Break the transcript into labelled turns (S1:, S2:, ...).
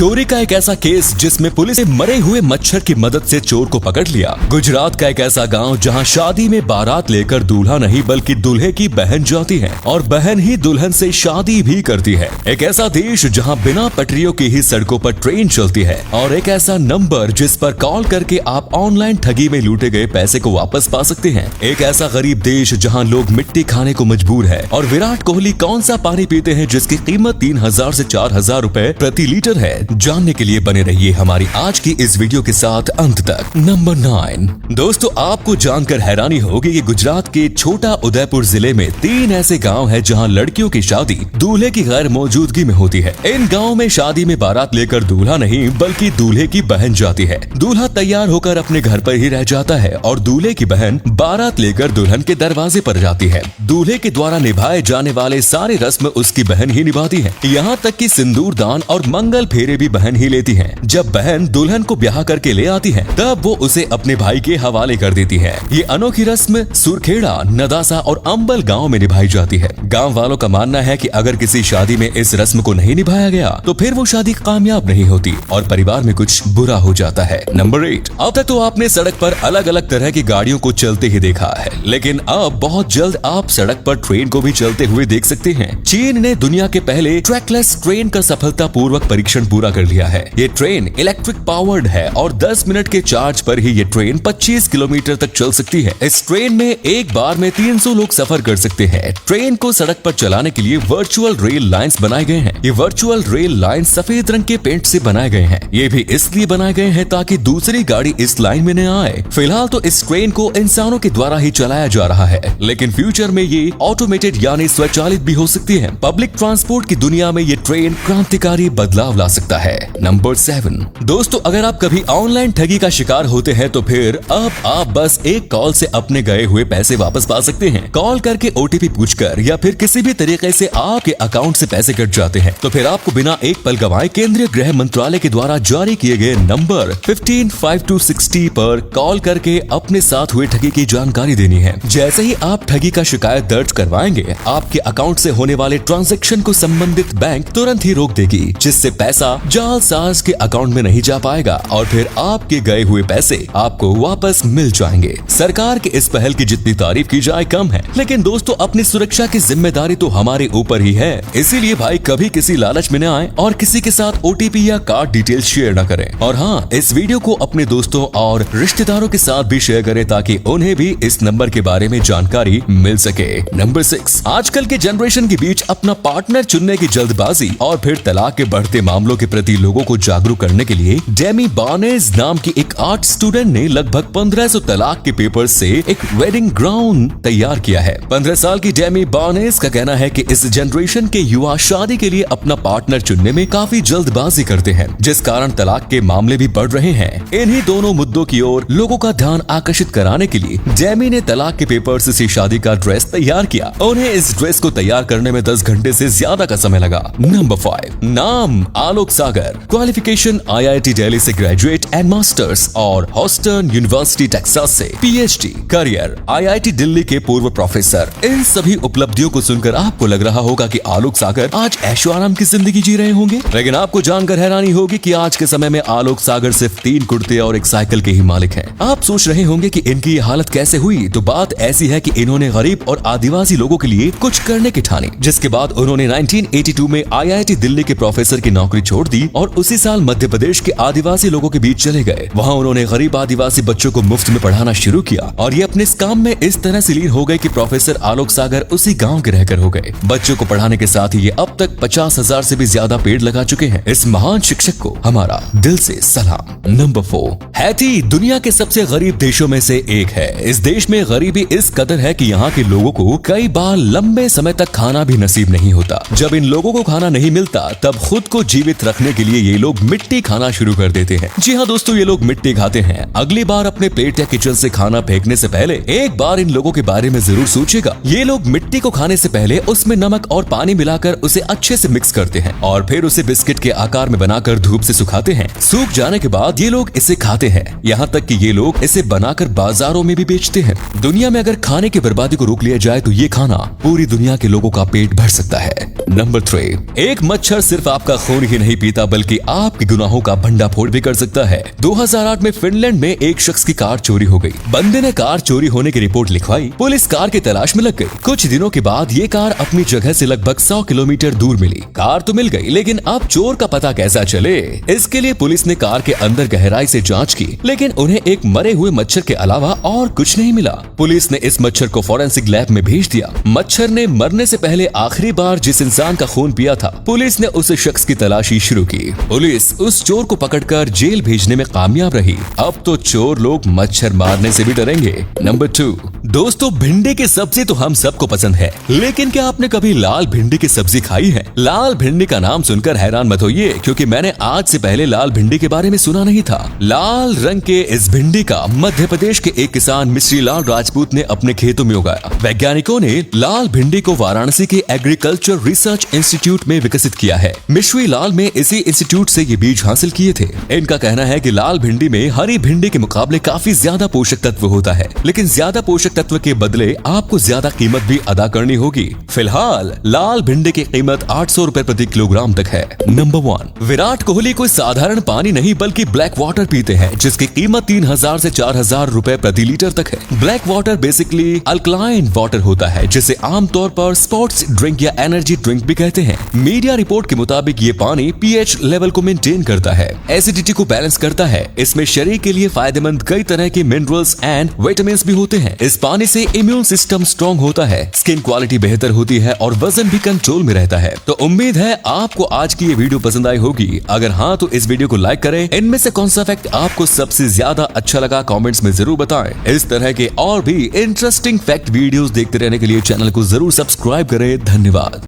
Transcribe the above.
S1: चोरी का एक ऐसा केस जिसमें पुलिस ने मरे हुए मच्छर की मदद से चोर को पकड़ लिया। गुजरात का एक ऐसा गांव जहां शादी में बारात लेकर दूल्हा नहीं बल्कि दूल्हे की बहन जाती है और बहन ही दुल्हन से शादी भी करती है। एक ऐसा देश जहां बिना पटरियों की ही सड़कों पर ट्रेन चलती है और एक ऐसा नंबर जिस पर कॉल करके आप ऑनलाइन ठगी में लूटे गए पैसे को वापस पा सकते हैं। एक ऐसा गरीब देश जहां लोग मिट्टी खाने को मजबूर है और विराट कोहली कौन सा पानी पीते हैं जिसकी कीमत 3000 से 4000 रुपए प्रति लीटर है। जानने के लिए बने रहिए हमारी आज की इस वीडियो के साथ अंत तक। नंबर 9। दोस्तों, आपको जानकर हैरानी होगी कि गुजरात के छोटा उदयपुर जिले में 3 ऐसे गांव हैं जहां लड़कियों की शादी दूल्हे की गैर मौजूदगी में होती है। इन गाँव में शादी में बारात लेकर दूल्हा नहीं बल्कि दूल्हे की बहन जाती है। दूल्हा तैयार होकर अपने घर पर ही रह जाता है और दूल्हे की बहन बारात लेकर दुल्हन के दरवाजे पर जाती है। दूल्हे के द्वारा निभाए जाने वाले सारे रस्म उसकी बहन ही निभाती है। यहाँ तक कि सिंदूर दान और मंगल फेरे भी बहन ही लेती है। जब बहन दुल्हन को ब्याह करके ले आती है तब वो उसे अपने भाई के हवाले कर देती है। ये अनोखी रस्म सुरखेड़ा, नदासा और अंबल गांव में निभाई जाती है। गांव वालों का मानना है कि अगर किसी शादी में इस रस्म को नहीं निभाया गया तो फिर वो शादी कामयाब नहीं होती और परिवार में कुछ बुरा हो जाता है। नंबर 8। अब तक तो आपने सड़क पर अलग अलग तरह की गाड़ियों को चलते ही देखा है, लेकिन अब बहुत जल्द आप सड़क पर ट्रेन को भी चलते हुए देख सकते हैं। चीन ने दुनिया के पहले ट्रैकलेस ट्रेन का सफलतापूर्वक परीक्षण पूरा कर लिया है। ये ट्रेन इलेक्ट्रिक पावर्ड है और 10 मिनट के चार्ज पर ही ये ट्रेन 25 किलोमीटर तक चल सकती है। इस ट्रेन में एक बार में 300 लोग सफर कर सकते हैं। ट्रेन को सड़क पर चलाने के लिए वर्चुअल रेल लाइंस बनाए गए हैं। ये वर्चुअल रेल लाइन सफेद रंग के पेंट से बनाए गए हैं। ये भी इसलिए बनाए गए हैं ताकि दूसरी गाड़ी इस लाइन में न आए। फिलहाल तो इस ट्रेन को इंसानों के द्वारा ही चलाया जा रहा है, लेकिन फ्यूचर में ये ऑटोमेटेड यानी स्वचालित भी हो सकती है। पब्लिक ट्रांसपोर्ट की दुनिया में ये ट्रेन क्रांतिकारी बदलाव ला सकता है। नंबर 7। दोस्तों, अगर आप कभी ऑनलाइन ठगी का शिकार होते हैं तो फिर अब आप बस एक कॉल से अपने गए हुए पैसे वापस पा सकते हैं। कॉल करके OTP पूछकर या फिर किसी भी तरीके से आपके अकाउंट से पैसे कट जाते हैं तो फिर आपको बिना एक पल गवाए केंद्रीय गृह मंत्रालय के द्वारा जारी किए गए नंबर 155260 पर कॉल करके अपने साथ हुए ठगी की जानकारी देनी है। जैसे ही आप ठगी का शिकायत दर्ज करवाएंगे, आपके अकाउंट से होने वाले ट्रांजैक्शन को संबंधित बैंक तुरंत ही रोक देगी, जिससे पैसा जालसाज के अकाउंट में नहीं जा पाएगा और फिर आपके गए हुए पैसे आपको वापस मिल जाएंगे। सरकार के इस पहल की जितनी तारीफ की जाए कम है, लेकिन दोस्तों अपनी सुरक्षा की जिम्मेदारी तो हमारे ऊपर ही है। इसीलिए भाई कभी किसी लालच में न आए और किसी के साथ OTP या कार्ड डिटेल्स शेयर न करें। और हाँ, इस वीडियो को अपने दोस्तों और रिश्तेदारों के साथ भी शेयर करें ताकि उन्हें भी इस नंबर के बारे में जानकारी मिल सके। नंबर 6। आजकल के जनरेशन के बीच अपना पार्टनर चुनने की जल्दबाजी और फिर तलाक के बढ़ते मामलों के प्रति लोगों को जागरूक करने के लिए डेमी बार्नेस नाम की एक आर्ट स्टूडेंट ने लगभग 1500 तलाक के पेपर से एक वेडिंग ग्राउंड तैयार किया है। 15 साल की डेमी बार्नेस का कहना है कि इस जनरेशन के युवा शादी के लिए अपना पार्टनर चुनने में काफी जल्दबाजी करते हैं, जिस कारण तलाक के मामले भी बढ़ रहे हैं। इन्हीं दोनों मुद्दों की ओर लोगों का ध्यान आकर्षित कराने के लिए डेमी ने तलाक के पेपर्स से शादी का ड्रेस तैयार किया। उन्हें इस ड्रेस को तैयार करने में 10 घंटे से ज्यादा का समय लगा। नंबर 5। नाम आलोक सागर, क्वालिफिकेशन IIT दिल्ली से ग्रेजुएट एंड मास्टर्स और हॉस्टन यूनिवर्सिटी टेक्सास से PhD, करियर IIT दिल्ली के पूर्व प्रोफेसर। इन सभी उपलब्धियों को सुनकर आपको लग रहा होगा कि आलोक सागर आज ऐशो आराम की जिंदगी जी रहे होंगे, लेकिन आपको जानकर हैरानी होगी कि आज के समय में आलोक सागर सिर्फ 3 कुर्ते और एक साइकिल के ही मालिक हैं। आप सोच रहे होंगे कि इनकी ये हालत कैसे हुई, तो बात ऐसी है कि इन्होंने गरीब और आदिवासी लोगों के लिए कुछ करने की ठानी, जिसके बाद उन्होंने 1982 में IIT दिल्ली के प्रोफेसर की नौकरी छोड़ दी और उसी साल मध्य प्रदेश के आदिवासी लोगों के बीच चले गए। वहाँ उन्होंने गरीब आदिवासी बच्चों को मुफ्त में पढ़ाना शुरू किया और ये अपने इस काम में इस तरह से लीन हो गए कि प्रोफेसर आलोक सागर उसी गाँव के रहकर हो गए। बच्चों को पढ़ाने के साथ ही ये अब तक 50,000 से भी ज्यादा पेड़ लगा चुके हैं। इस महान शिक्षक को हमारा दिल से सलाम। नंबर 4। हैती दुनिया के सबसे गरीब देशों में से एक है। इस देश में गरीबी इस कदर है कि यहाँ के लोगों को कई बार लंबे समय तक खाना भी नसीब नहीं होता। जब इन लोगों को खाना नहीं मिलता तब खुद को जीवित रखने के लिए ये लोग मिट्टी खाना शुरू कर देते हैं। जी हाँ दोस्तों, ये लोग मिट्टी खाते हैं। अगली बार अपने प्लेट या किचन से खाना फेंकने से पहले एक बार इन लोगों के बारे में जरूर सोचिएगा। ये लोग मिट्टी को खाने से पहले उसमें नमक और पानी मिलाकर उसे अच्छे से मिक्स करते हैं और फिर उसे बिस्किट के आकार में बनाकर धूप से सुखाते हैं। सूख जाने के बाद ये लोग इसे खाते हैं। यहाँ तक कि ये लोग इसे बनाकर बाजारों में भी बेचते हैं। दुनिया में अगर खाने की बर्बादी को रोक लिया जाए तो ये खाना पूरी दुनिया के लोगों का पेट भर सकता है। नंबर 3। एक मच्छर सिर्फ आपका खून ही नहीं पीता पीता बल्कि आपके गुनाहों का भंडाफोड़ भी कर सकता है। 2008 में फिनलैंड में एक शख्स की कार चोरी हो गई। बंदे ने कार चोरी होने की रिपोर्ट लिखवाई। पुलिस कार की तलाश में लग गई। कुछ दिनों के बाद ये कार अपनी जगह से लगभग 100 किलोमीटर दूर मिली। कार तो मिल गई, लेकिन अब चोर का पता कैसा चले, इसके लिए पुलिस ने कार के अंदर गहराई से जांच की, लेकिन उन्हें एक मरे हुए मच्छर के अलावा और कुछ नहीं मिला। पुलिस ने इस मच्छर को फॉरेंसिक लैब में भेज दिया। मच्छर ने मरने से पहले आखिरी बार जिस इंसान का खून पिया था, पुलिस ने उस शख्स की तलाशी शुरू की। पुलिस उस चोर को पकड़कर जेल भेजने में कामयाब रही। अब तो चोर लोग मच्छर मारने से भी डरेंगे। नंबर 2, दोस्तों भिंडी की सब्जी तो हम सबको पसंद है, लेकिन क्या आपने कभी लाल भिंडी की सब्जी खाई है? लाल भिंडी का नाम सुनकर हैरान मत होइए, क्योंकि मैंने आज से पहले लाल भिंडी के बारे में सुना नहीं था। लाल रंग के इस भिंडी का मध्य प्रदेश के एक किसान मिस्री लाल राजपूत ने अपने खेतों में उगाया। वैज्ञानिकों ने लाल भिंडी को वाराणसी के एग्रीकल्चर रिसर्च इंस्टीट्यूट में विकसित किया है। मिश्री लाल में इसी इंस्टीट्यूट से ये बीज हासिल किए थे। इनका कहना है कि लाल भिंडी में हरी भिंडी के मुकाबले काफी ज्यादा पोषक तत्व होता है, लेकिन ज्यादा पोषक तत्व के बदले आपको ज्यादा कीमत भी अदा करनी होगी। फिलहाल लाल भिंडी की कीमत 800 रुपए प्रति किलोग्राम तक है। नंबर 1, विराट कोहली कोई साधारण पानी नहीं बल्कि ब्लैक वाटर पीते हैं, जिसकी कीमत 3000 से 4000 रुपए प्रति लीटर तक है। Black water basically alkaline water होता है, जिसे आमतौर पर स्पोर्ट्स ड्रिंक या एनर्जी ड्रिंक भी कहते हैं। मीडिया रिपोर्ट के मुताबिक ये पानी पीएच लेवल को मेंटेन करता है, एसिडिटी को बैलेंस करता है। इसमें शरीर के लिए फायदेमंद कई तरह के मिनरल्स एंड विटामिन भी होते हैं। इस पानी से इम्यून सिस्टम स्ट्रॉन्ग होता है, स्किन क्वालिटी बेहतर होती है और वजन भी कंट्रोल में रहता है। तो उम्मीद है आपको आज की ये वीडियो पसंद आई होगी। अगर हाँ तो इस वीडियो को लाइक करें। इनमें से कौन सा फैक्ट आपको सबसे ज्यादा अच्छा लगा कमेंट्स में जरूर बताएं। इस तरह के और भी इंटरेस्टिंग फैक्ट वीडियोस देखते रहने के लिए चैनल को जरूर सब्सक्राइब करें। धन्यवाद।